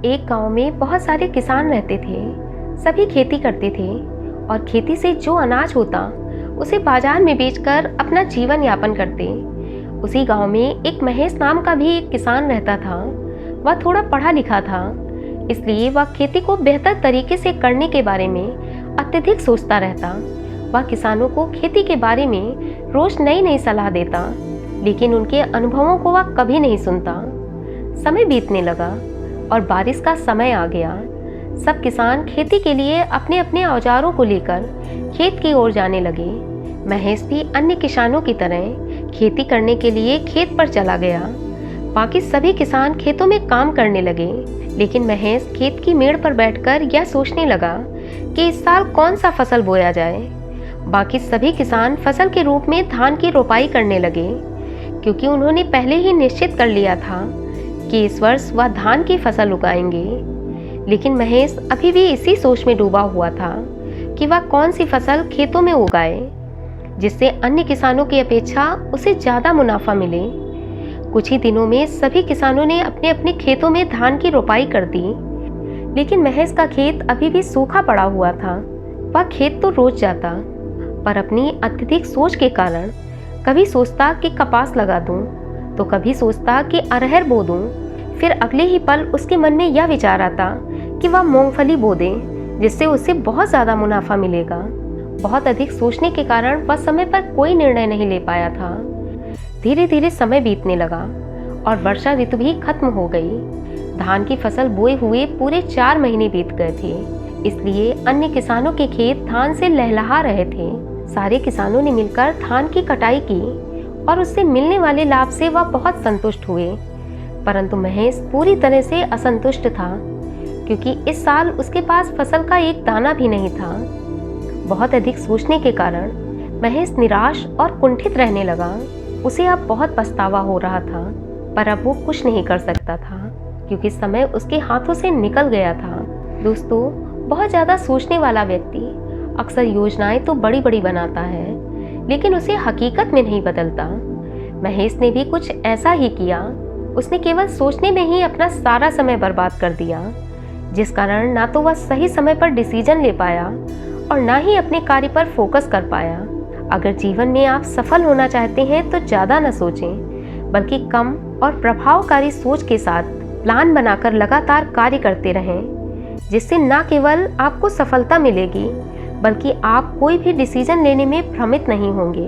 एक गांव में बहुत सारे किसान रहते थे। सभी खेती करते थे और खेती से जो अनाज होता उसे बाजार में बेचकर अपना जीवन यापन करते। उसी गांव में एक महेश नाम का भी एक किसान रहता था। वह थोड़ा पढ़ा लिखा था, इसलिए वह खेती को बेहतर तरीके से करने के बारे में अत्यधिक सोचता रहता। वह किसानों को खेती के बारे में रोज नई नई सलाह देता, लेकिन उनके अनुभवों को वह कभी नहीं सुनता। समय बीतने लगा और बारिश का समय आ गया। सब किसान खेती के लिए अपने अपने औजारों को लेकर खेत की ओर जाने लगे। महेश भी अन्य किसानों की तरह खेती करने के लिए खेत पर चला गया। बाकी सभी किसान खेतों में काम करने लगे, लेकिन महेश खेत की मेड़ पर बैठकर यह सोचने लगा कि इस साल कौन सा फसल बोया जाए। बाकी सभी किसान फसल के रूप में धान की रोपाई करने लगे, क्योंकि उन्होंने पहले ही निश्चित कर लिया था कि इस वर्ष वह धान की फसल उगाएंगे। लेकिन महेश अभी भी इसी सोच में डूबा हुआ था कि वह कौन सी फसल खेतों में उगाए जिससे अन्य किसानों की अपेक्षा उसे ज़्यादा मुनाफा मिले। कुछ ही दिनों में सभी किसानों ने अपने अपने खेतों में धान की रोपाई कर दी, लेकिन महेश का खेत अभी भी सूखा पड़ा हुआ था। वह खेत तो रोज जाता, पर अपनी अत्यधिक सोच के कारण कभी सोचता कि कपास लगा दूं, तो कभी सोचता कि अरहर बो दूं। फिर अगले ही पल उसके मन में यह विचार आता कि वह मूंगफली बो दे, जिससे उसे बहुत ज़्यादा मुनाफा मिलेगा। बहुत अधिक सोचने के कारण वह समय पर कोई निर्णय नहीं ले पाया था। धीरे धीरे समय बीतने लगा और वर्षा ऋतु भी खत्म हो गई। धान की फसल बोए हुए पूरे 4 महीने बीत गए थे, इसलिए अन्य किसानों के खेत धान से लहलहा रहे थे। सारे किसानों ने मिलकर धान की कटाई की और उससे मिलने वाले लाभ से वह बहुत संतुष्ट हुए। परंतु महेश पूरी तरह से असंतुष्ट था, क्योंकि इस साल उसके पास फसल का एक दाना भी नहीं था। बहुत अधिक सोचने के कारण महेश निराश और कुंठित रहने लगा। उसे अब बहुत पछतावा हो रहा था, पर अब वो कुछ नहीं कर सकता था, क्योंकि समय उसके हाथों से निकल गया था। दोस्तों, बहुत ज़्यादा सोचने वाला व्यक्ति अक्सर योजनाएं तो बड़ी बड़ी बनाता है, लेकिन उसे हकीकत में नहीं बदलता। महेश ने भी कुछ ऐसा ही किया। उसने केवल सोचने में ही अपना सारा समय बर्बाद कर दिया, जिस कारण ना तो वह सही समय पर डिसीजन ले पाया और ना ही अपने कार्य पर फोकस कर पाया। अगर जीवन में आप सफल होना चाहते हैं तो ज़्यादा न सोचें, बल्कि कम और प्रभावकारी सोच के साथ प्लान बनाकर लगातार कार्य करते रहें, जिससे न केवल आपको सफलता मिलेगी, बल्कि आप कोई भी डिसीजन लेने में भ्रमित नहीं होंगे।